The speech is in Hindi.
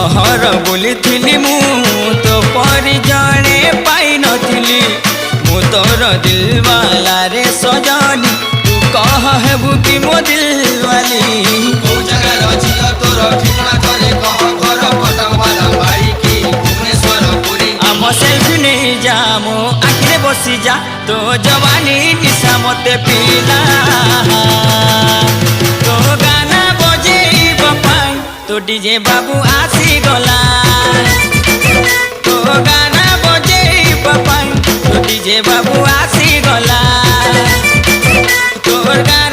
सहर बुली मु तो परी जणे पाई नथिली मु तोर दिल वाला रे सजनी तू कह हेबु कि मो दिल वाली को जगह रचियो तोर ठिकाना करे कह घर पटम वाला बाड़ी की भुवनेश्वर पुरी आम सेल्फी नहीं जा मो आखिरे बसी जा तो जवानी निशा मते पीला तो गाना बजेब पाई तो डीजे बाबू आसी गला तो गाना बजेब पाई तो डीजे बाबू आसी गला तोर गाना